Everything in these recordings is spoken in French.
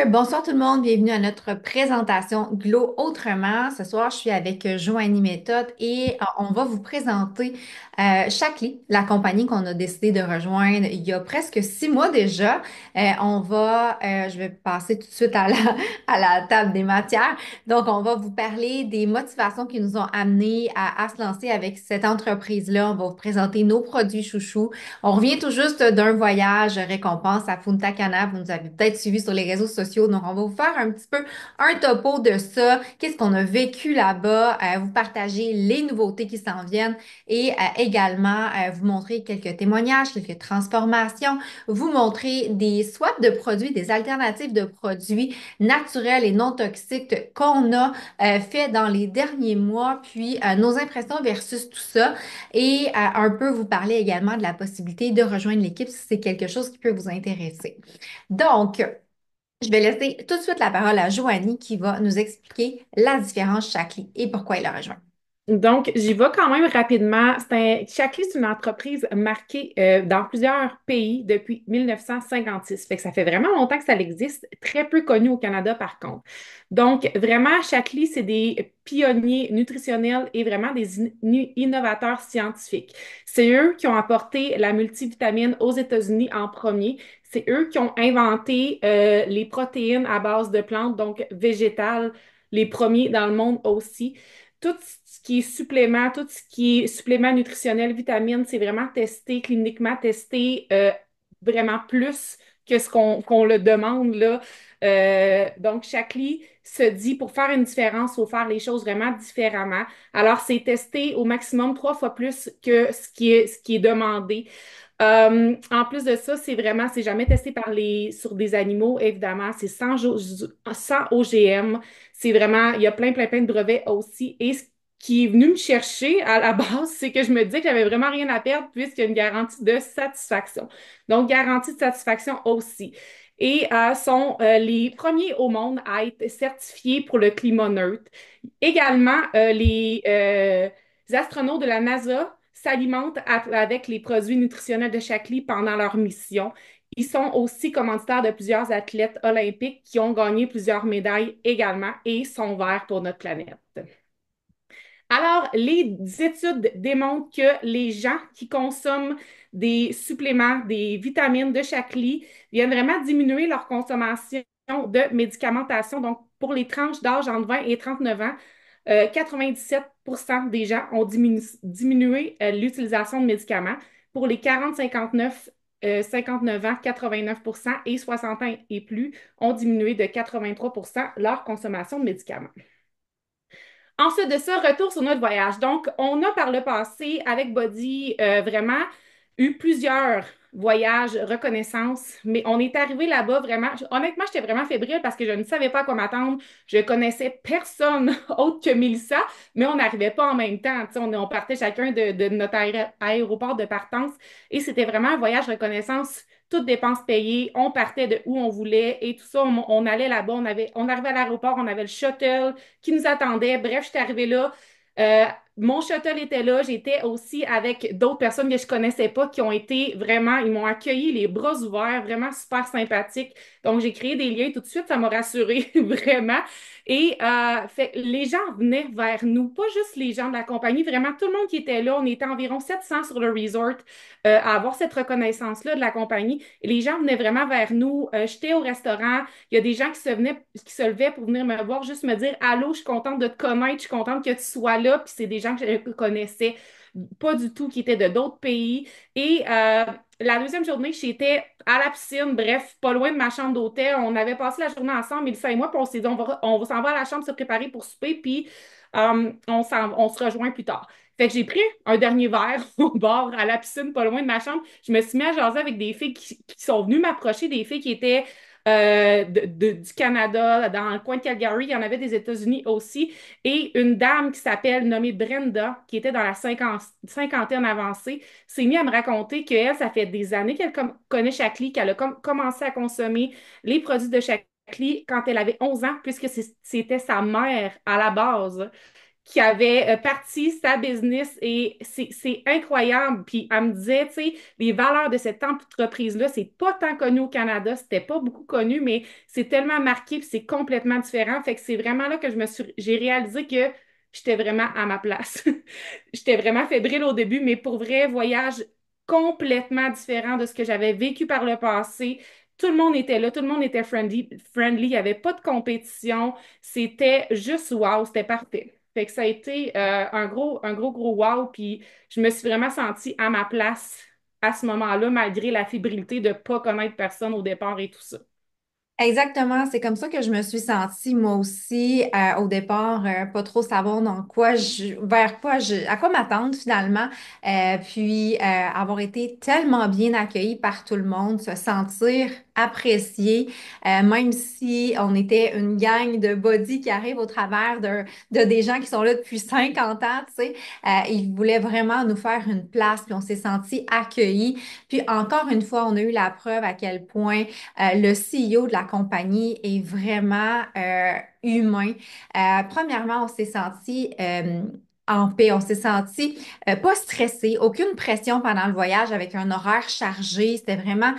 Bonsoir tout le monde, bienvenue à notre présentation Glow Autrement. Ce soir, je suis avec Joanie Méthode et on va vous présenter Shaklee, la compagnie qu'on a décidé de rejoindre il y a presque 6 mois déjà. Je vais passer tout de suite à la table des matières. Donc, on va vous parler des motivations qui nous ont amenés à se lancer avec cette entreprise-là. On va vous présenter nos produits chouchous. On revient tout juste d'un voyage récompense à Punta Cana. Vous nous avez peut-être suivi sur les réseaux sociaux. Donc, on va vous faire un petit peu un topo de ça. Qu'est-ce qu'on a vécu là-bas? Vous partager les nouveautés qui s'en viennent et également vous montrer quelques témoignages, quelques transformations, vous montrer des swaps de produits, des alternatives de produits naturels et non toxiques qu'on a fait dans les derniers mois, puis nos impressions versus tout ça et un peu vous parler également de la possibilité de rejoindre l'équipe si c'est quelque chose qui peut vous intéresser. Donc, je vais laisser tout de suite la parole à Joanie qui va nous expliquer la différence Shaklee et pourquoi elle a rejoint. Donc, j'y vais quand même rapidement. Shaklee, c'est une entreprise marquée dans plusieurs pays depuis 1956. Fait que ça fait vraiment longtemps que ça existe, très peu connu au Canada par contre. Donc, vraiment, Shaklee, c'est des pionniers nutritionnels et vraiment des innovateurs scientifiques. C'est eux qui ont apporté la multivitamine aux États-Unis en premier. C'est eux qui ont inventé les protéines à base de plantes, donc végétales, les premiers dans le monde aussi. Tout ce qui est supplément, tout ce qui est supplément nutritionnel, vitamines, c'est vraiment testé, cliniquement testé, vraiment plus que ce qu'on le demande là. Donc, Shaklee se dit pour faire une différence, il faut faire les choses vraiment différemment. Alors, c'est testé au maximum 3 fois plus que ce qui est demandé. En plus de ça, c'est jamais testé sur des animaux, évidemment. C'est sans OGM. C'est vraiment, il y a plein de brevets aussi. Et ce qui est venu me chercher à la base, c'est que je me disais que j'avais vraiment rien à perdre puisqu'il y a une garantie de satisfaction. Donc, garantie de satisfaction aussi. Et sont les premiers au monde à être certifiés pour le climat neutre. Également, les astronautes de la NASA s'alimentent avec les produits nutritionnels de Shaklee pendant leur mission. Ils sont aussi commanditaires de plusieurs athlètes olympiques qui ont gagné plusieurs médailles également et sont verts pour notre planète. Alors, les études démontrent que les gens qui consomment des suppléments, des vitamines de Shaklee viennent vraiment diminuer leur consommation de médicamentation. Donc, pour les tranches d'âge entre 20 et 39 ans, 97% des gens ont diminué l'utilisation de médicaments. Pour les 40-59 59 ans, 89% et 60 ans et plus ont diminué de 83% leur consommation de médicaments. Ensuite de ça, retour sur notre voyage. Donc, on a par le passé, avec Body, vraiment eu plusieurs voyages, reconnaissance, mais on est arrivé là-bas vraiment. Honnêtement, j'étais vraiment fébrile parce que je ne savais pas à quoi m'attendre. Je connaissais personne autre que Mélissa, mais on n'arrivait pas en même temps. Tu sais, on partait chacun de notre aéroport de partance et c'était vraiment un voyage reconnaissance toutes dépenses payées, on partait de où on voulait et tout ça, on allait là-bas, on arrivait à l'aéroport, on avait le shuttle qui nous attendait. Bref, j'étais arrivée là. Euh, Mon shuttle était là. J'étais aussi avec d'autres personnes que je connaissais pas qui ont été vraiment, ils m'ont accueilli les bras ouverts, vraiment super sympathiques. Donc, j'ai créé des liens tout de suite. Ça m'a rassurée vraiment. Et fait, les gens venaient vers nous, pas juste les gens de la compagnie, vraiment tout le monde qui était là. On était environ 700 sur le resort à avoir cette reconnaissance-là de la compagnie. Et les gens venaient vraiment vers nous. J'étais au restaurant. Il y a des gens qui se levaient pour venir me voir, juste me dire allô, je suis contente de te connaître, je suis contente que tu sois là. Puis c'est des gens que je connaissais pas du tout, qui étaient de d'autres pays. Et la deuxième journée, j'étais à la piscine, bref, pas loin de ma chambre d'hôtel. On avait passé la journée ensemble, Mélissa et moi, puis on s'est dit on va s'en va à la chambre se préparer pour souper, puis on se rejoint plus tard. Fait que j'ai pris un dernier verre au bord, à la piscine, pas loin de ma chambre. Je me suis mis à jaser avec des filles qui sont venues m'approcher, des filles qui étaient du Canada, dans le coin de Calgary. Il y en avait des États-Unis aussi. Et une dame qui s'appelle, nommée Brenda, qui était dans la cinquantaine avancée, s'est mise à me raconter qu'elle, ça fait des années qu'elle connaît Shaklee, qu'elle a commencé à consommer les produits de Shaklee quand elle avait 11 ans, puisque c'était sa mère à la base qui avait parti sa business et c'est incroyable. Puis elle me disait, tu sais, les valeurs de cette entreprise-là, c'est pas tant connu au Canada, c'était pas beaucoup connu, mais c'est tellement marqué puis c'est complètement différent. Fait que c'est vraiment là que j'ai réalisé que j'étais vraiment à ma place. J'étais vraiment fébrile au début, mais pour vrai, voyage complètement différent de ce que j'avais vécu par le passé. Tout le monde était là, tout le monde était friendly, il n'y avait pas de compétition. C'était juste wow, c'était parfait. Fait que ça a été gros wow. Puis je me suis vraiment sentie à ma place à ce moment-là, malgré la fébrilité de ne pas connaître personne au départ et tout ça. Exactement, c'est comme ça que je me suis sentie moi aussi au départ, pas trop savoir dans quoi vers quoi à quoi m'attendre finalement, puis avoir été tellement bien accueillie par tout le monde, se sentir appréciée, même si on était une gang de body qui arrive au travers de des gens qui sont là depuis 50 ans, tu sais, ils voulaient vraiment nous faire une place, puis on s'est senti accueillis, puis encore une fois, on a eu la preuve à quel point le CEO de la compagnie est vraiment humain. Premièrement, on s'est senti en paix, on s'est senti pas stressé, aucune pression pendant le voyage avec un horaire chargé. C'était vraiment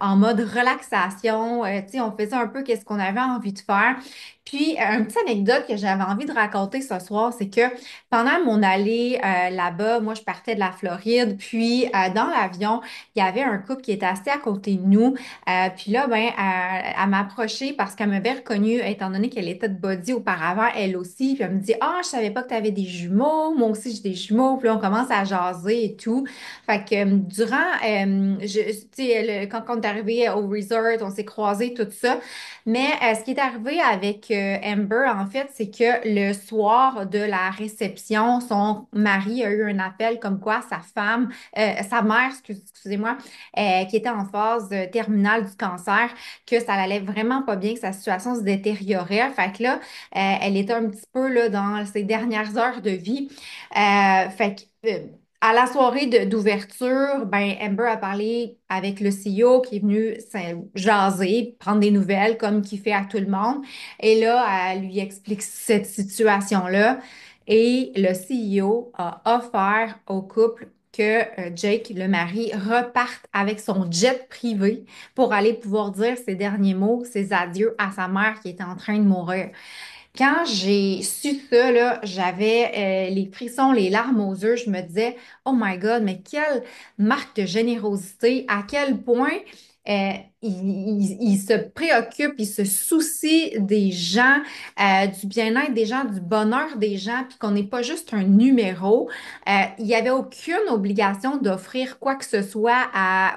en mode relaxation. Tu sais, on faisait un peu qu'est-ce qu'on avait envie de faire. Puis, une petite anecdote que j'avais envie de raconter ce soir, c'est que pendant mon allée là-bas, moi, je partais de la Floride, puis dans l'avion, il y avait un couple qui était assis à côté de nous. Puis là, ben, elle m'a approchée parce qu'elle m'avait reconnue, étant donné qu'elle était de body auparavant, elle aussi. Puis elle me dit, ah, je savais pas que tu avais des jumeaux. Moi aussi, j'ai des jumeaux. Puis là, on commence à jaser et tout. Fait que tu sais, quand on est arrivé au resort, on s'est croisés, tout ça. Mais ce qui est arrivé avec Amber, en fait, c'est que le soir de la réception, son mari a eu un appel comme quoi sa mère, excusez-moi, qui était en phase terminale du cancer, que ça allait vraiment pas bien, que sa situation se détériorait. Fait que là, elle était un petit peu là, dans ses dernières heures de vie. Fait que, à la soirée d'ouverture, ben Amber a parlé avec le CEO qui est venu jaser, prendre des nouvelles comme qu'il fait à tout le monde. Et là, elle lui explique cette situation-là. Et le CEO a offert au couple que Jake, le mari, reparte avec son jet privé pour aller pouvoir dire ses derniers mots, ses adieux à sa mère qui était en train de mourir. Quand j'ai su ça, là, j'avais les frissons, les larmes aux yeux. Je me disais, oh my God, mais quelle marque de générosité, à quel point euh, il se préoccupe, il se soucie des gens, du bien-être des gens, du bonheur des gens, puis qu'on n'est pas juste un numéro. Il n'y avait aucune obligation d'offrir quoi que ce soit à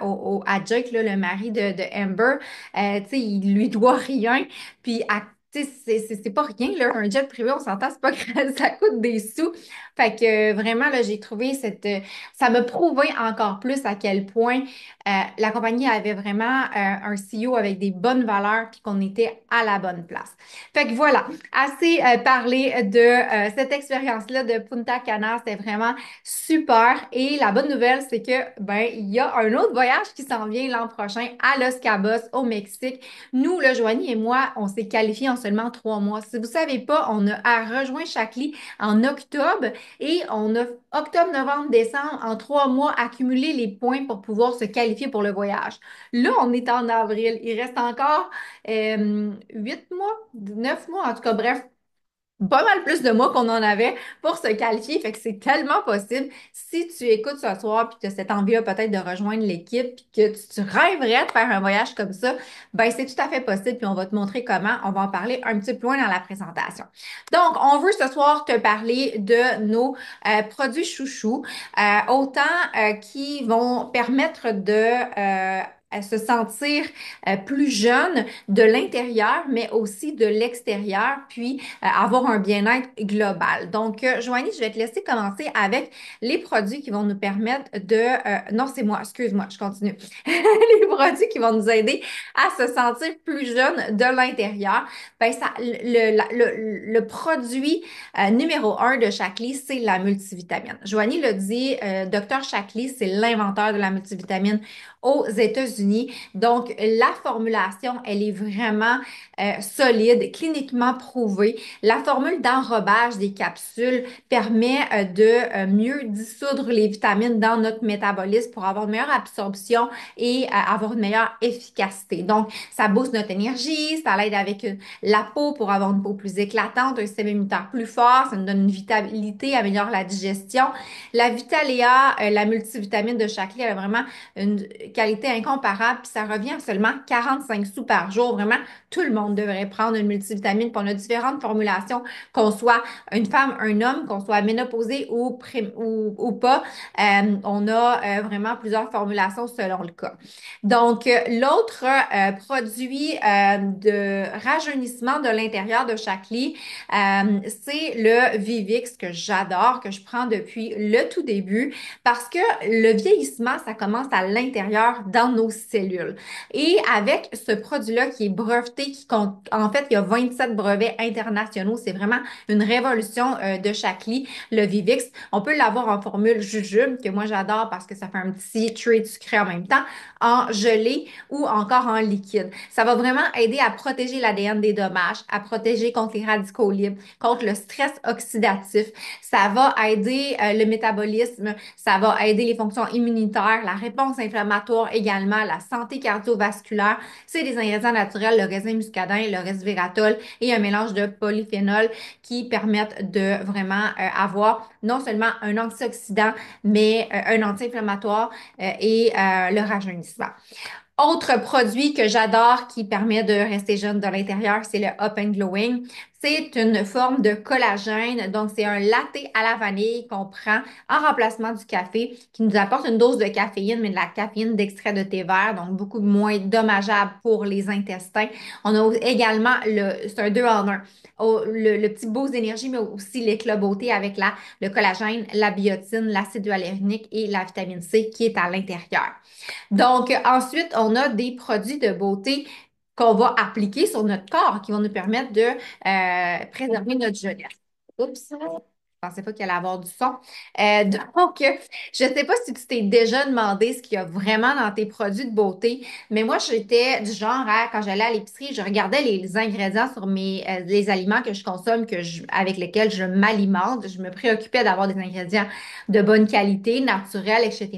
Jake, là, le mari de Amber. Tu sais, il lui doit rien. Puis tu sais, c'est pas rien, là. Un jet privé, on s'entend, c'est pas grave, ça coûte des sous. Fait que vraiment, là, j'ai trouvé ça me prouvait encore plus à quel point la compagnie avait vraiment un CEO avec des bonnes valeurs puis qu'on était à la bonne place. Fait que voilà, assez parlé de cette expérience-là de Punta Cana. C'était vraiment super. Et la bonne nouvelle, c'est que, ben, il y a un autre voyage qui s'en vient l'an prochain à Los Cabos, au Mexique. Nous, le Joanie et moi, on s'est qualifiés en seulement 3 mois. Si vous savez pas, on a rejoint Chakli en octobre et on a octobre, novembre, décembre, en 3 mois, accumulé les points pour pouvoir se qualifier pour le voyage. Là, on est en avril. Il reste encore 8 mois, 9 mois, en tout cas, bref, pas mal plus de mois qu'on en avait pour se qualifier. Fait que c'est tellement possible. Si tu écoutes ce soir puis tu as cette envie-là peut-être de rejoindre l'équipe puis que tu rêverais de faire un voyage comme ça, ben c'est tout à fait possible puis on va te montrer comment. On va en parler un petit peu plus loin dans la présentation. Donc, on veut ce soir te parler de nos produits chouchous, autant qui vont permettre de à se sentir plus jeune de l'intérieur, mais aussi de l'extérieur, puis avoir un bien-être global. Donc, Joanie, je vais te laisser commencer avec les produits qui vont nous permettre non, c'est moi, excuse-moi, je continue. Les produits qui vont nous aider à se sentir plus jeune de l'intérieur. Ben, le produit numéro 1 de Shaklee, c'est la multivitamine. Joanie l'a dit, Dr. Shaklee, c'est l'inventeur de la multivitamine aux États-Unis. Donc, la formulation, elle est vraiment solide, cliniquement prouvée. La formule d'enrobage des capsules permet de mieux dissoudre les vitamines dans notre métabolisme pour avoir une meilleure absorption et avoir une meilleure efficacité. Donc, ça booste notre énergie, ça l'aide avec la peau pour avoir une peau plus éclatante, un système immunitaire plus fort, ça nous donne une vitalité, améliore la digestion. La Vitalea, la multivitamine de Shaklee, elle a vraiment une qualité incomparable, puis ça revient à seulement 45 sous par jour. Vraiment, tout le monde devrait prendre une multivitamine, puis on a différentes formulations, qu'on soit une femme, un homme, qu'on soit ménopausé ou pas. On a vraiment plusieurs formulations selon le cas. Donc, l'autre produit de rajeunissement de l'intérieur de Shaklee, c'est le Vivix que j'adore, que je prends depuis le tout début parce que le vieillissement, ça commence à l'intérieur dans nos cellules. Et avec ce produit-là qui est breveté, qui compte, en fait, il y a 27 brevets internationaux, c'est vraiment une révolution de Shaklee, le Vivix. On peut l'avoir en formule jujube, que moi j'adore parce que ça fait un petit treat sucré en même temps, en gelée ou encore en liquide. Ça va vraiment aider à protéger l'ADN des dommages, à protéger contre les radicaux libres, contre le stress oxydatif. Ça va aider le métabolisme, ça va aider les fonctions immunitaires, la réponse inflammatoire également, la santé cardiovasculaire. C'est des ingrédients naturels, le raisin muscadin, le resveratrol et un mélange de polyphénol qui permettent de vraiment avoir non seulement un antioxydant, mais un anti-inflammatoire et le rajeunissement. Autre produit que j'adore qui permet de rester jeune de l'intérieur, c'est le Up and Glowing. C'est une forme de collagène, donc c'est un latte à la vanille qu'on prend en remplacement du café, qui nous apporte une dose de caféine, mais de la caféine d'extrait de thé vert, donc beaucoup moins dommageable pour les intestins. On a également c'est un deux en un. Le petit boost d'énergie, mais aussi l'éclat beauté avec le collagène, la biotine, l'acide hyaluronique et la vitamine C qui est à l'intérieur. Donc, ensuite, on a des produits de beauté qu'on va appliquer sur notre corps qui vont nous permettre de préserver notre jeunesse. Oups, je pensais pas qu'il allait avoir du son. Donc, je sais pas si tu t'es déjà demandé ce qu'il y a vraiment dans tes produits de beauté, mais moi, j'étais du genre à, quand j'allais à l'épicerie, je regardais les ingrédients sur les aliments que je consomme, avec lesquels je m'alimente. Je me préoccupais d'avoir des ingrédients de bonne qualité, naturels, etc.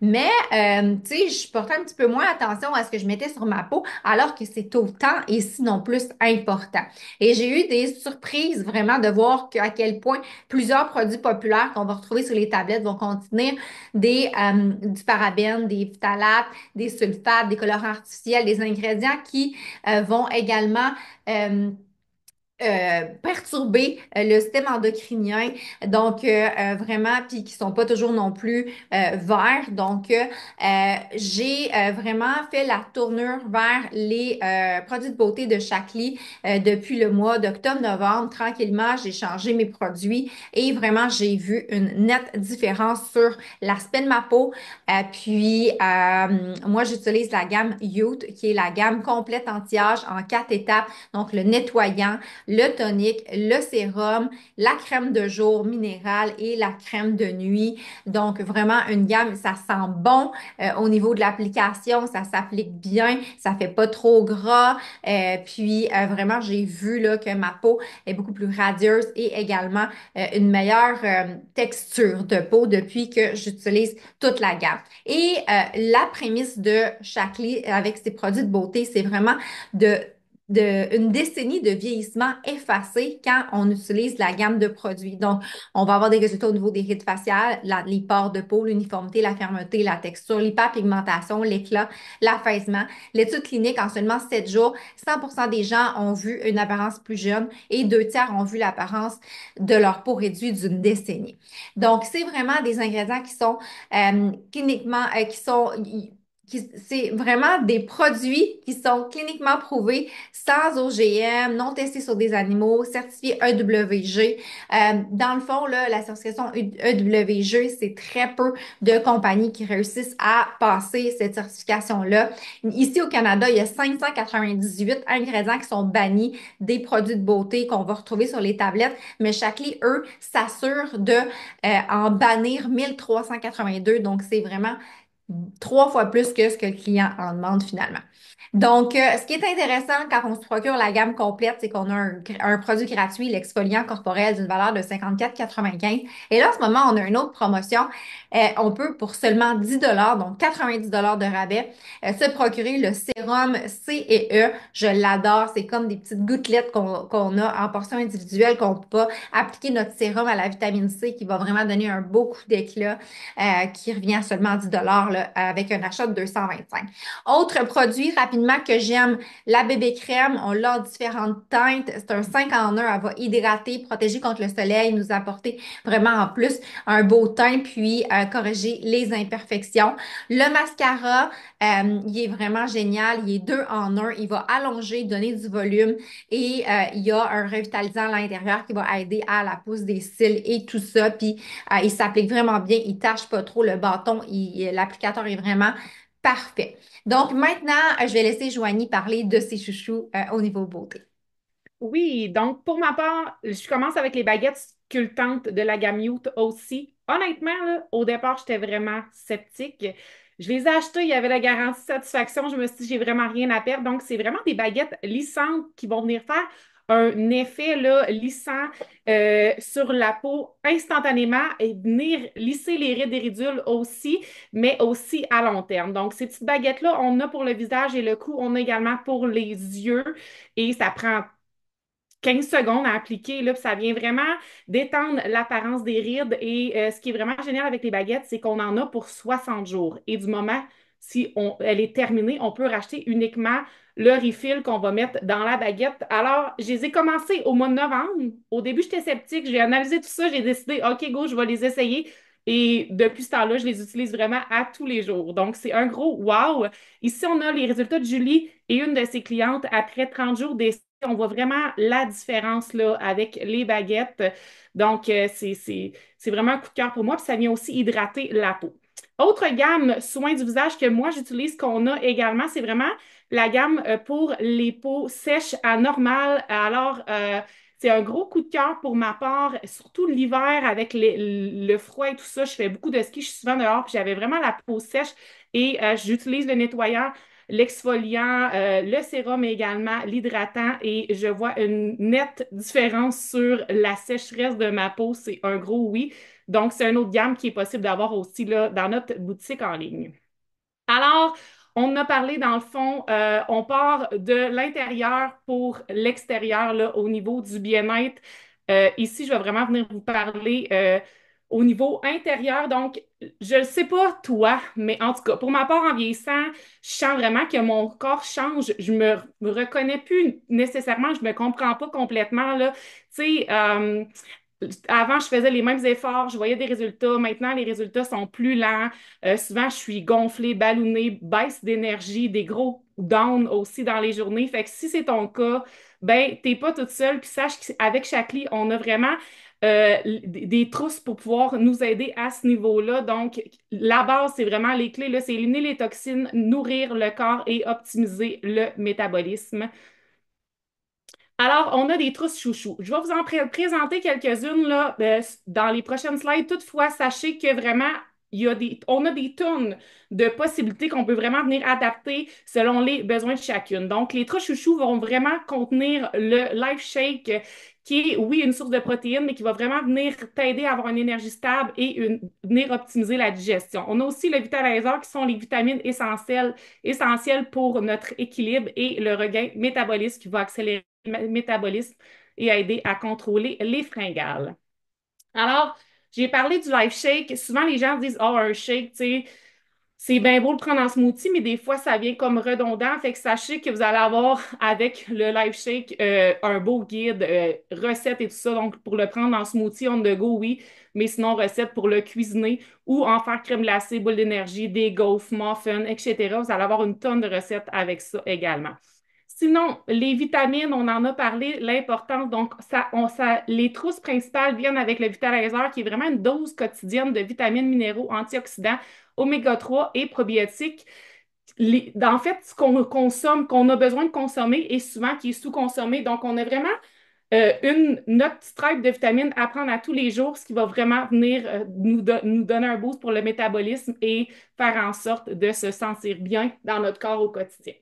Mais, tu sais, je portais un petit peu moins attention à ce que je mettais sur ma peau, alors que c'est autant et sinon plus important. Et j'ai eu des surprises vraiment de voir à quel point plusieurs produits populaires qu'on va retrouver sur les tablettes vont contenir du parabène, des phtalates, des sulfates, des colorants artificiels, des ingrédients qui vont également perturber le système endocrinien, donc vraiment, puis qui sont pas toujours non plus verts. Donc, j'ai vraiment fait la tournure vers les produits de beauté de Shaklee depuis le mois d'octobre-novembre. Tranquillement, j'ai changé mes produits et vraiment, j'ai vu une nette différence sur l'aspect de ma peau. Moi, j'utilise la gamme Youth, qui est la gamme complète anti-âge en 4 étapes. Donc, le nettoyant, le tonique, le sérum, la crème de jour minérale et la crème de nuit. Donc, vraiment une gamme, ça sent bon au niveau de l'application, ça s'applique bien, ça fait pas trop gras. Vraiment, j'ai vu là, que ma peau est beaucoup plus radieuse et également une meilleure texture de peau depuis que j'utilise toute la gamme. Et la prémisse de Shaklee avec ses produits de beauté, c'est vraiment une décennie de vieillissement effacée quand on utilise la gamme de produits. Donc, on va avoir des résultats au niveau des rides faciales, les pores de peau, l'uniformité, la fermeté, la texture, l'hyperpigmentation, l'éclat, l'affaissement. L'étude clinique, en seulement 7 jours, 100% des gens ont vu une apparence plus jeune et 2 tiers ont vu l'apparence de leur peau réduite d'une décennie. Donc, c'est vraiment des ingrédients qui sont cliniquement, c'est vraiment des produits qui sont cliniquement prouvés, sans OGM, non testés sur des animaux, certifiés EWG. Dans le fond, là, la certification EWG, c'est très peu de compagnies qui réussissent à passer cette certification-là. Ici au Canada, il y a 598 ingrédients qui sont bannis des produits de beauté qu'on va retrouver sur les tablettes, mais Shaklee, eux, s'assurent de en bannir 1382. Donc, c'est vraiment trois fois plus que ce que le client en demande finalement. Donc, ce qui est intéressant quand on se procure la gamme complète, c'est qu'on a un produit gratuit, l'exfoliant corporel d'une valeur de 54,95. Et là, en ce moment, on a une autre promotion. On peut, pour seulement 10 donc 90 de rabais, se procurer le sérum C et E. Je l'adore. C'est comme des petites gouttelettes qu'on a en portion individuelle qu'on peut appliquer notre sérum à la vitamine C qui va vraiment donner un beau coup d'éclat qui revient à seulement 10 là, avec un achat de 225. Autre produit rapidement que j'aime, la bébé crème. On l'a en différentes teintes. C'est un 5 en 1. Elle va hydrater, protéger contre le soleil, nous apporter vraiment en plus un beau teint, puis corriger les imperfections. Le mascara, il est vraiment génial. Il est 2 en 1. Il va allonger, donner du volume et il y a un revitalisant à l'intérieur qui va aider à la pousse des cils et tout ça. Puis il s'applique vraiment bien. Il tâche pas trop le bâton. L'applicateur est vraiment parfait. Donc maintenant, je vais laisser Joanie parler de ses chouchous au niveau beauté. Oui, donc pour ma part, je commence avec les baguettes sculptantes de la gamme Youth aussi. Honnêtement, là, au départ, j'étais vraiment sceptique. Je les ai achetées, il y avait la garantie satisfaction. Je me suis dit, j'ai vraiment rien à perdre. Donc, c'est vraiment des baguettes lissantes qui vont venir faire un effet là, lissant sur la peau instantanément et venir lisser les rides et ridules aussi, mais aussi à long terme. Donc, ces petites baguettes-là, on a pour le visage et le cou, on a également pour les yeux et ça prend 15 secondes à appliquer, là, puis ça vient vraiment détendre l'apparence des rides. Et ce qui est vraiment génial avec les baguettes, c'est qu'on en a pour 60 jours. Et du moment, si elle est terminée, on peut racheter uniquement le refill qu'on va mettre dans la baguette. Alors, je les ai commencées au mois de novembre. Au début, j'étais sceptique. J'ai analysé tout ça. J'ai décidé, OK, go, je vais les essayer. Et depuis ce temps-là, je les utilise vraiment à tous les jours. Donc, c'est un gros wow. Ici, on a les résultats de Julie et une de ses clientes après 30 jours d'essai. On voit vraiment la différence là, avec les baguettes. Donc, c'est vraiment un coup de cœur pour moi. Puis ça vient aussi hydrater la peau. Autre gamme soins du visage que moi j'utilise, qu'on a également, c'est vraiment la gamme pour les peaux sèches à normales. Alors, c'est un gros coup de cœur pour ma part, surtout l'hiver avec le froid et tout ça. Je fais beaucoup de ski, je suis souvent dehors, puis j'avais vraiment la peau sèche et j'utilise le nettoyant, l'exfoliant, le sérum également, l'hydratant et je vois une nette différence sur la sécheresse de ma peau. C'est un gros oui. Donc, c'est une autre gamme qui est possible d'avoir aussi là, dans notre boutique en ligne. Alors, on a parlé dans le fond, on part de l'intérieur pour l'extérieur là, au niveau du bien-être. Ici, je vais vraiment venir vous parler au niveau intérieur. Donc, je ne sais pas toi, mais en tout cas, pour ma part, en vieillissant, je sens vraiment que mon corps change. Je me reconnais plus nécessairement, je me comprends pas complètement là. Tu sais, avant, je faisais les mêmes efforts, je voyais des résultats. Maintenant, les résultats sont plus lents. Souvent, je suis gonflée, ballonnée, baisse d'énergie, des gros downs aussi dans les journées. Fait que si c'est ton cas, ben, t'es pas toute seule. Puis sache qu'avec Chacli, on a vraiment des trousses pour pouvoir nous aider à ce niveau-là. Donc, la base, c'est vraiment les clés, là, c'est éliminer les toxines, nourrir le corps et optimiser le métabolisme. Alors, on a des trousses chouchous. Je vais vous en présenter quelques-unes là, dans les prochaines slides. Toutefois, sachez que vraiment, on a des tonnes de possibilités qu'on peut vraiment venir adapter selon les besoins de chacune. Donc, les trousses chouchous vont vraiment contenir le Life Shake, qui est, oui, une source de protéines, mais qui va vraiment venir t'aider à avoir une énergie stable et venir optimiser la digestion. On a aussi le Vitalizer, qui sont les vitamines essentielles pour notre équilibre et le regain métabolisme qui va accélérer métabolisme et aider à contrôler les fringales. Alors, j'ai parlé du life shake. Souvent, les gens disent, oh, un shake, tu sais, c'est bien beau le prendre en smoothie, mais des fois, ça vient comme redondant. Fait que sachez que vous allez avoir avec le life shake un beau guide, recette et tout ça. Donc, pour le prendre en smoothie on the go, oui, mais sinon, recette pour le cuisiner ou en faire crème glacée, boule d'énergie, des gaufres, muffins, etc. Vous allez avoir une tonne de recettes avec ça également. Sinon, les vitamines, on en a parlé, l'importance. Donc, les trousses principales viennent avec le Vitalizer, qui est vraiment une dose quotidienne de vitamines, minéraux, antioxydants, oméga 3 et probiotiques. En fait, ce qu'on consomme, qu'on a besoin de consommer, et souvent qui est sous-consommé. Donc, on a vraiment notre stripe de vitamines à prendre à tous les jours, ce qui va vraiment venir nous donner un boost pour le métabolisme et faire en sorte de se sentir bien dans notre corps au quotidien.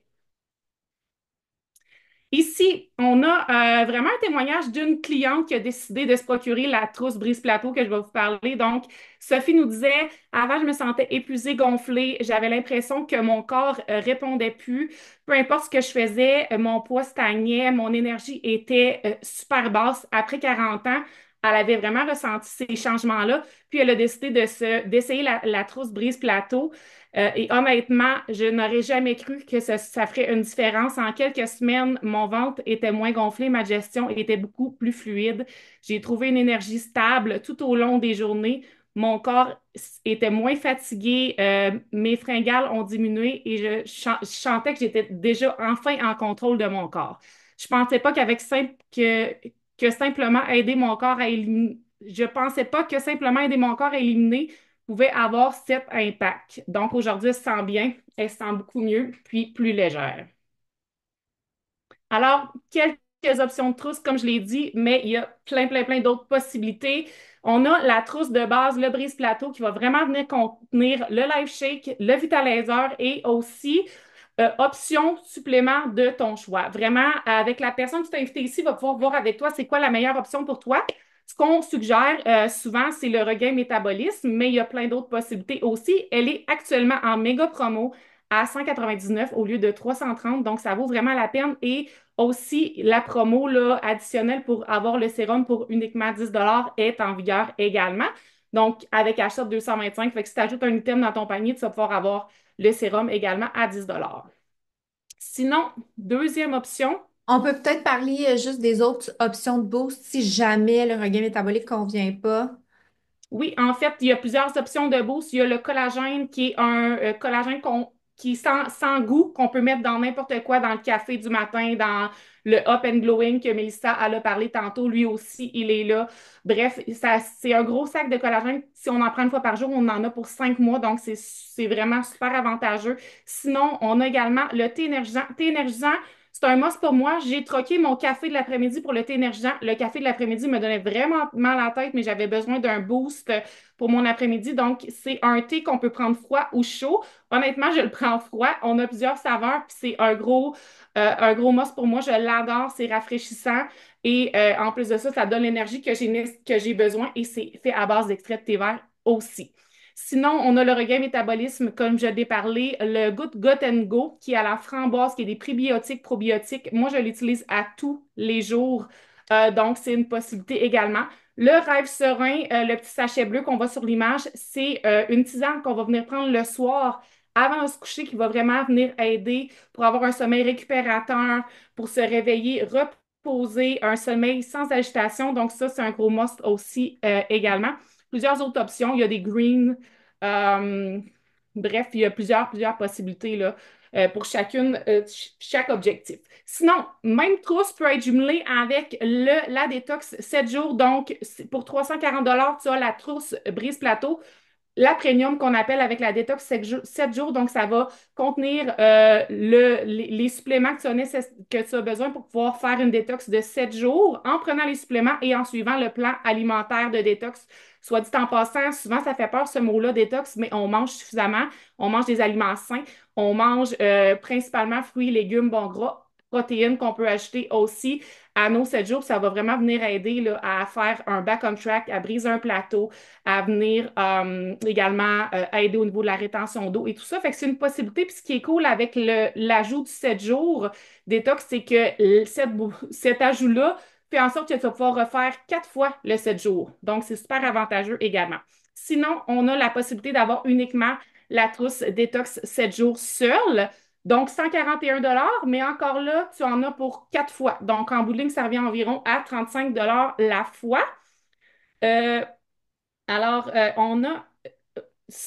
Ici, on a vraiment un témoignage d'une cliente qui a décidé de se procurer la trousse brise-plateau que je vais vous parler. Donc, Sophie nous disait, avant, je me sentais épuisée, gonflée, j'avais l'impression que mon corps répondait plus. Peu importe ce que je faisais, mon poids stagnait, mon énergie était super basse. Après 40 ans, elle avait vraiment ressenti ces changements-là. Puis, elle a décidé d'essayer la trousse brise-plateau. Et honnêtement, je n'aurais jamais cru que ça ferait une différence. En quelques semaines, mon ventre était moins gonflé, ma digestion était beaucoup plus fluide. J'ai trouvé une énergie stable tout au long des journées. Mon corps était moins fatigué, mes fringales ont diminué et je sentais que j'étais déjà enfin en contrôle de mon corps. Je pensais pas que simplement aider mon corps à éliminer, je pensais pas que simplement aider mon corps à éliminer pouvait avoir cet impact. Donc aujourd'hui, elle se sent bien, elle se sent beaucoup mieux, puis plus légère. Alors, quelques options de trousse, comme je l'ai dit, mais il y a plein d'autres possibilités. On a la trousse de base, le brise-plateau, qui va vraiment venir contenir le Life Shake, le Vitalizer et aussi option supplément de ton choix. Vraiment, avec la personne qui t'a invité ici, va pouvoir voir avec toi c'est quoi la meilleure option pour toi. Ce qu'on suggère souvent, c'est le regain métabolisme, mais il y a plein d'autres possibilités aussi. Elle est actuellement en méga promo à 199 au lieu de 330, donc ça vaut vraiment la peine. Et aussi, la promo là, additionnelle pour avoir le sérum pour uniquement 10 est en vigueur également. Donc, avec achat de 225, fait que si tu ajoutes un item dans ton panier, tu vas pouvoir avoir le sérum également à 10 dollars. Sinon, deuxième option, On peut peut-être parler juste des autres options de boost si jamais le regain métabolique ne convient pas. oui, en fait, il y a plusieurs options de boost. Il y a le collagène qui est un collagène qui est sans goût, qu'on peut mettre dans n'importe quoi, dans le café du matin, dans le Up and Glowing que Mélissa elle a parlé tantôt. Lui aussi, il est là. Bref, ça, c'est un gros sac de collagène. Si on en prend une fois par jour, on en a pour 5 mois. Donc, c'est vraiment super avantageux. Sinon, on a également le thé énergisant. Thé énergisant, c'est un must pour moi. J'ai troqué mon café de l'après-midi pour le thé énergisant. Le café de l'après-midi me donnait vraiment mal à la tête, mais j'avais besoin d'un boost pour mon après-midi. Donc, c'est un thé qu'on peut prendre froid ou chaud. Honnêtement, je le prends froid. On a plusieurs saveurs, puis c'est un gros must pour moi. Je l'adore, c'est rafraîchissant. Et en plus de ça, ça donne l'énergie que j'ai besoin et c'est fait à base d'extrait de thé vert aussi. Sinon, on a le regain métabolisme, comme je l'ai parlé, le Gut Go, qui est à la framboise, qui est des prébiotiques, probiotiques. Moi, je l'utilise à tous les jours. Donc, c'est une possibilité également. Le rêve serein, le petit sachet bleu qu'on voit sur l'image, c'est une tisane qu'on va venir prendre le soir avant de se coucher, qui va vraiment venir aider pour avoir un sommeil récupérateur, pour se réveiller, reposer, un sommeil sans agitation. Donc, ça, c'est un gros must aussi également. Plusieurs autres options. Il y a des greens. euh, Bref, il y a plusieurs possibilités là, pour chaque objectif. Sinon, même trousse peut être jumelée avec la détox 7 jours. Donc, pour 340 tu as la trousse Brise Plateau la premium qu'on appelle avec la détox 7 jours. Donc, ça va contenir les suppléments que tu as besoin pour pouvoir faire une détox de 7 jours en prenant les suppléments et en suivant le plan alimentaire de détox. Soit dit en passant, souvent ça fait peur ce mot-là, détox, mais on mange suffisamment, on mange des aliments sains, on mange principalement fruits, légumes, bons gras, protéines qu'on peut acheter aussi à nos 7 jours. Ça va vraiment venir aider là, à faire un back on track, à briser un plateau, à venir également aider au niveau de la rétention d'eau et tout ça. Fait que c'est une possibilité. Puis ce qui est cool avec l'ajout du 7 jours détox, c'est que cet ajout-là fait en sorte que tu vas pouvoir refaire 4 fois le 7 jours. Donc, c'est super avantageux également. Sinon, on a la possibilité d'avoir uniquement la trousse détox 7 jours seule. Donc, 141 mais encore là, tu en as pour 4 fois. Donc, en bout de ligne, ça revient environ à 35 la fois. Euh, on a.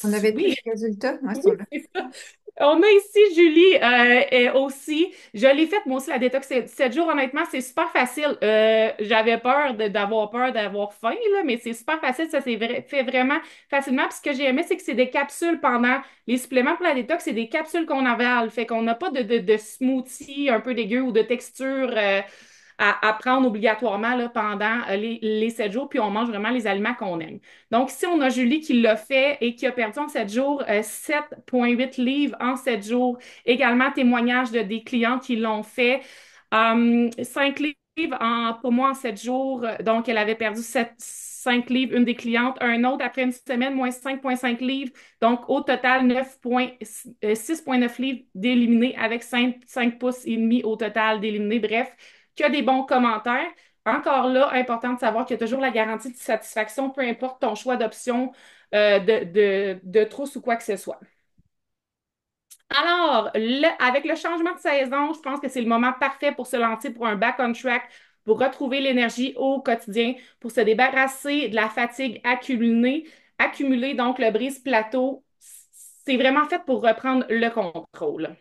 On avait-tu Oui, les résultats? Ouais, oui, c'est ça. On a ici Julie aussi. Je l'ai faite, moi aussi, la détox 7 jours. Honnêtement, c'est super facile. J'avais peur d'avoir peur d'avoir faim, là, mais c'est super facile. Ça s'est fait vraiment facilement. Puis ce que j'ai aimé, c'est que c'est des capsules pendant les suppléments pour la détox. C'est des capsules qu'on avale. Fait qu'on n'a pas de smoothie un peu dégueu ou de texture. à prendre obligatoirement là, pendant les 7 jours, puis on mange vraiment les aliments qu'on aime. Donc, ici, on a Julie qui l'a fait et qui a perdu en 7 jours 7,8 livres en 7 jours. Également, témoignage de des clients qui l'ont fait. 5 livres pour moi en 7 jours. Donc, elle avait perdu 5 livres, une des clientes. Un autre, après une semaine, moins 5,5 livres. Donc, au total, 6,9 livres d'éliminés avec 5 pouces et demi au total d'éliminés. Bref, que des bons commentaires. Encore là, important de savoir qu'il y a toujours la garantie de satisfaction, peu importe ton choix d'option de trousse ou quoi que ce soit. Alors, avec le changement de saison, je pense que c'est le moment parfait pour se lancer pour un back on track, pour retrouver l'énergie au quotidien, pour se débarrasser de la fatigue accumulée, donc le brise-plateau. C'est vraiment fait pour reprendre le contrôle.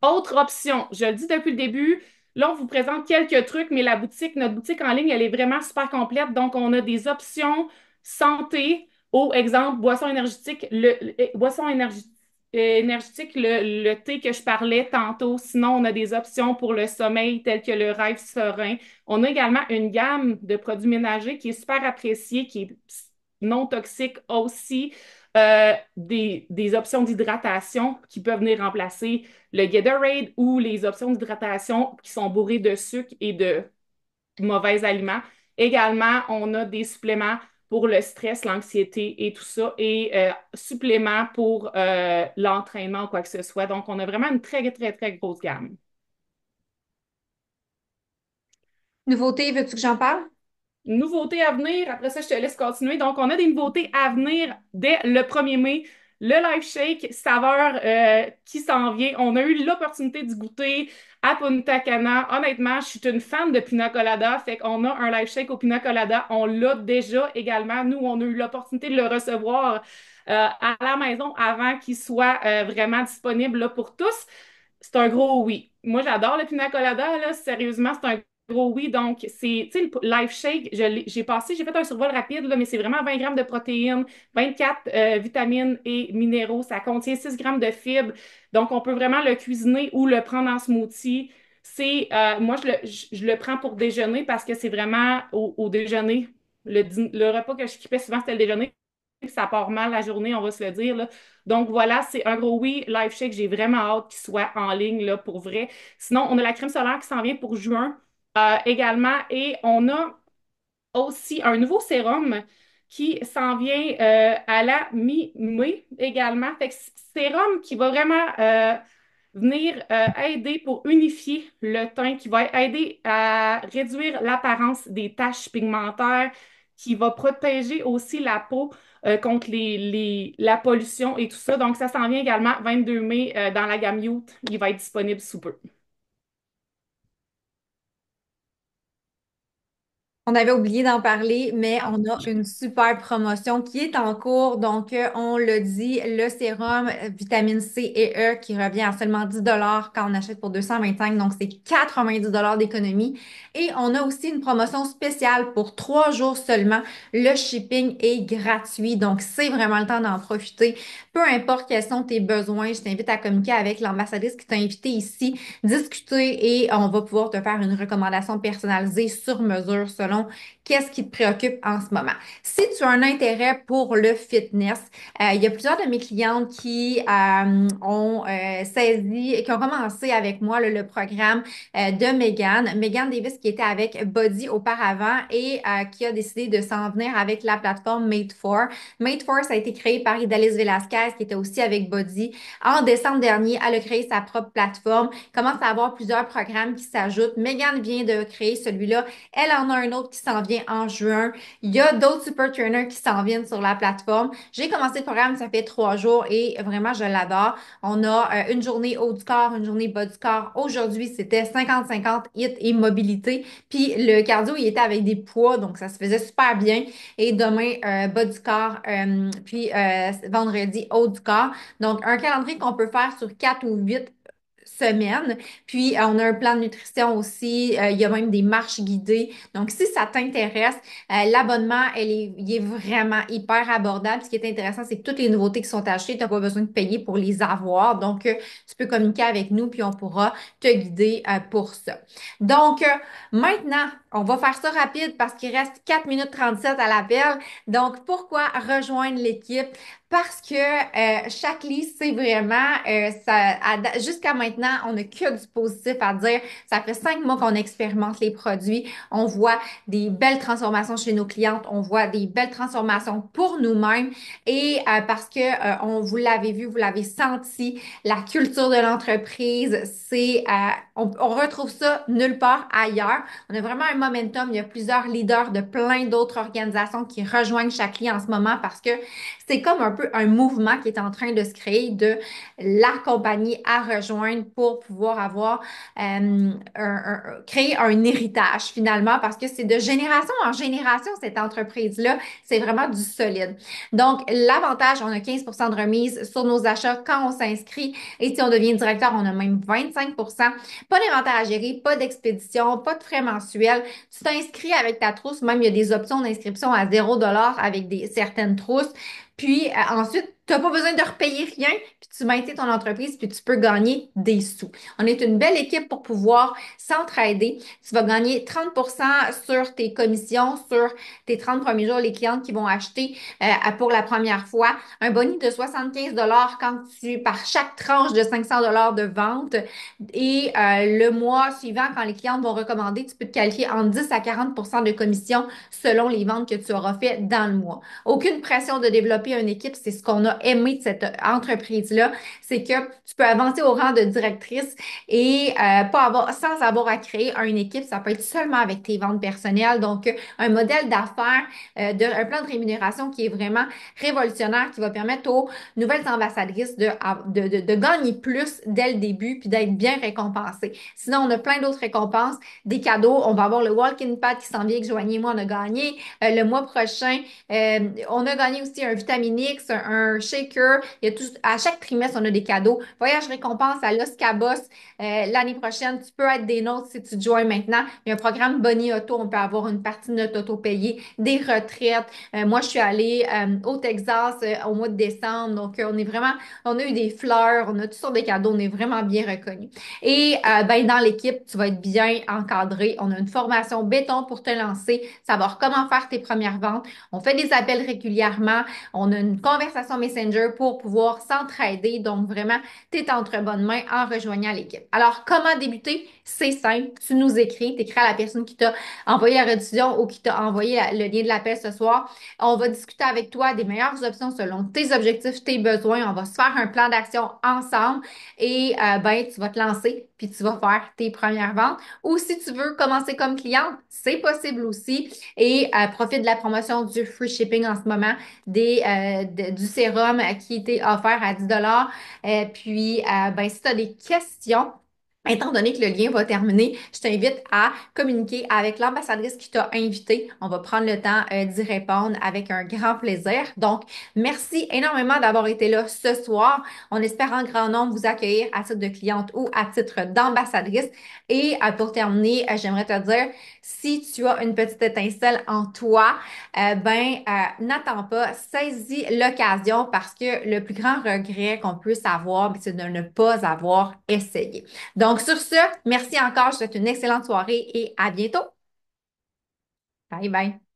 Autre option, je le dis depuis le début, là, on vous présente quelques trucs, mais notre boutique en ligne, elle est vraiment super complète. Donc, on a des options santé, au exemple, boisson énergétique, le thé que je parlais tantôt. Sinon, on a des options pour le sommeil, telles que le rêve serein. On a également une gamme de produits ménagers qui est super appréciée, qui est non toxique aussi. Des options d'hydratation qui peuvent venir remplacer le Gatorade ou les options d'hydratation qui sont bourrées de sucre et de mauvais aliments. Également, on a des suppléments pour le stress, l'anxiété et tout ça, et suppléments pour l'entraînement ou quoi que ce soit. Donc, on a vraiment une très, très, très grosse gamme. Nouveauté, veux-tu que j'en parle? Nouveautés à venir, après ça, je te laisse continuer. Donc, on a des nouveautés à venir dès le 1er mai. Le Life Shake saveur qui s'en vient. On a eu l'opportunité de goûter à Punta Cana. Honnêtement, je suis une fan de Pina Colada. Fait qu'on a un Life Shake au Pina Colada. On l'a déjà également. Nous, on a eu l'opportunité de le recevoir à la maison avant qu'il soit vraiment disponible là, pour tous. C'est un gros oui. Moi, j'adore le pina colada, là. Sérieusement, c'est un gros oui. Donc, c'est, tu sais, le Life Shake, j'ai fait un survol rapide, là, mais c'est vraiment 20 grammes de protéines, 24 vitamines et minéraux. Ça contient 6 grammes de fibres. Donc, on peut vraiment le cuisiner ou le prendre en smoothie. Moi, je le prends pour déjeuner parce que c'est vraiment au déjeuner. Le repas que je skippais souvent, c'était le déjeuner. Ça part mal la journée, on va se le dire, là. Donc voilà, c'est un gros oui. Life Shake, j'ai vraiment hâte qu'il soit en ligne là, pour vrai. Sinon, on a la crème solaire qui s'en vient pour juin également. Et on a aussi un nouveau sérum qui s'en vient à la mi-mai également. Fait que sérum qui va vraiment venir aider pour unifier le teint, qui va aider à réduire l'apparence des taches pigmentaires, qui va protéger aussi la peau contre la pollution et tout ça. Donc, ça s'en vient également 22 mai dans la gamme Youth. Il va être disponible sous peu. On avait oublié d'en parler, mais on a une super promotion qui est en cours. Donc, on le dit, le sérum vitamine C et E qui revient à seulement 10 quand on achète pour 225. Donc, c'est 90 d'économie. Et on a aussi une promotion spéciale pour 3 jours seulement. Le shipping est gratuit. Donc, c'est vraiment le temps d'en profiter. Peu importe quels sont tes besoins, je t'invite à communiquer avec l'ambassadrice qui t'a invité ici, discuter et on va pouvoir te faire une recommandation personnalisée sur mesure selon qu'est-ce qui te préoccupe en ce moment. Si tu as un intérêt pour le fitness, il y a plusieurs de mes clientes qui ont saisi et qui ont commencé avec moi le programme de Megan Davis qui était avec Body auparavant et qui a décidé de s'en venir avec la plateforme Made4. Made4, ça a été créé par Idalis Velasquez qui était aussi avec Body. En décembre dernier, elle a créé sa propre plateforme, commence à avoir plusieurs programmes qui s'ajoutent. Megan vient de créer celui-là. Elle en a un autre qui s'en vient en juin. Il y a d'autres super trainers qui s'en viennent sur la plateforme. J'ai commencé le programme, ça fait 3 jours et vraiment, je l'adore. On a une journée haut du corps, une journée bas du corps. Aujourd'hui, c'était 50-50 hit et mobilité. Puis le cardio, il était avec des poids, donc ça se faisait super bien. Et demain, bas du corps, puis vendredi, haut du corps. Donc, un calendrier qu'on peut faire sur 4 ou 8 semaine. Puis, on a un plan de nutrition aussi. Il y a même des marches guidées. Donc, si ça t'intéresse, l'abonnement, il est vraiment hyper abordable. Ce qui est intéressant, c'est que toutes les nouveautés qui sont achetées, tu n'as pas besoin de payer pour les avoir. Donc, tu peux communiquer avec nous, puis on pourra te guider pour ça. Donc, maintenant, on va faire ça rapide parce qu'il reste 4 minutes 37 à l'appel. Donc, pourquoi rejoindre l'équipe? Parce que chaque lit, c'est vraiment, jusqu'à maintenant, on n'a que du positif à dire. Ça fait 5 mois qu'on expérimente les produits. On voit des belles transformations chez nos clientes. On voit des belles transformations pour nous-mêmes. Et parce que vous l'avez vu, vous l'avez senti, la culture de l'entreprise, on retrouve ça nulle part ailleurs. On a vraiment un momentum. Il y a plusieurs leaders de plein d'autres organisations qui rejoignent chaque lit en ce moment parce que c'est comme un peu un mouvement qui est en train de se créer de la compagnie à rejoindre pour pouvoir avoir créer un héritage finalement parce que c'est de génération en génération cette entreprise-là, c'est vraiment du solide. Donc, l'avantage, on a 15% de remise sur nos achats quand on s'inscrit et si on devient directeur, on a même 25%. Pas d'inventaire à gérer, pas d'expédition, pas de frais mensuels. Tu t'inscris avec ta trousse, même il y a des options d'inscription à 0$ avec certaines trousses. Puis ensuite, tu n'as pas besoin de repayer rien, puis tu maintiens ton entreprise, puis tu peux gagner des sous. On est une belle équipe pour pouvoir s'entraider. Tu vas gagner 30% sur tes commissions, sur tes 30 premiers jours, les clientes qui vont acheter pour la première fois. Un bonus de 75$ par chaque tranche de 500$ de vente. Et le mois suivant, quand les clientes vont recommander, tu peux te qualifier en 10 à 40% de commission selon les ventes que tu auras fait dans le mois. Aucune pression de développer une équipe, c'est ce qu'on a aimé de cette entreprise-là, c'est que tu peux avancer au rang de directrice et pas avoir, sans avoir à créer une équipe, ça peut être seulement avec tes ventes personnelles. Donc, un modèle d'affaires, un plan de rémunération qui est vraiment révolutionnaire, qui va permettre aux nouvelles ambassadrices de gagner plus dès le début puis d'être bien récompensées. Sinon, on a plein d'autres récompenses, des cadeaux. On va avoir le Walk-in Pad qui s'en vient, que Joanie et moi, on a gagné. Le mois prochain, on a gagné aussi un Vitamine X, un shaker. Il y a tout, à chaque trimestre, on a des cadeaux. Voyage récompense à Los Cabos. L'année prochaine, tu peux être des nôtres si tu te joins maintenant. Il y a un programme Boni Auto. On peut avoir une partie de notre auto payée, des retraites. Moi, je suis allée au Texas au mois de décembre. Donc, on a eu des fleurs, on a toutes sortes de cadeaux. On est vraiment bien reconnus. Et ben, dans l'équipe, tu vas être bien encadré. On a une formation béton pour te lancer, savoir comment faire tes premières ventes. On fait des appels régulièrement. On a une conversation Messenger pour pouvoir s'entraider. Donc, vraiment, tu es entre bonnes mains en rejoignant l'équipe. Alors, comment débuter? C'est simple. Tu nous écris, tu écris à la personne qui t'a envoyé la rediffusion ou qui t'a envoyé le lien de l'appel ce soir. On va discuter avec toi des meilleures options selon tes objectifs, tes besoins. On va se faire un plan d'action ensemble et ben, tu vas te lancer puis tu vas faire tes premières ventes. Ou si tu veux commencer comme cliente, c'est possible aussi. Et profite de la promotion du free shipping en ce moment, du sérum qui était offert à 10$. Puis, ben, si tu as des questions, étant donné que le lien va terminer, je t'invite à communiquer avec l'ambassadrice qui t'a invité. On va prendre le temps d'y répondre avec un grand plaisir. Donc, merci énormément d'avoir été là ce soir. On espère en grand nombre vous accueillir à titre de cliente ou à titre d'ambassadrice. Et pour terminer, j'aimerais te dire, si tu as une petite étincelle en toi, n'attends pas, saisis l'occasion parce que le plus grand regret qu'on puisse avoir, c'est de ne pas avoir essayé. Donc, sur ce, merci encore. Je te souhaite une excellente soirée et à bientôt. Bye bye.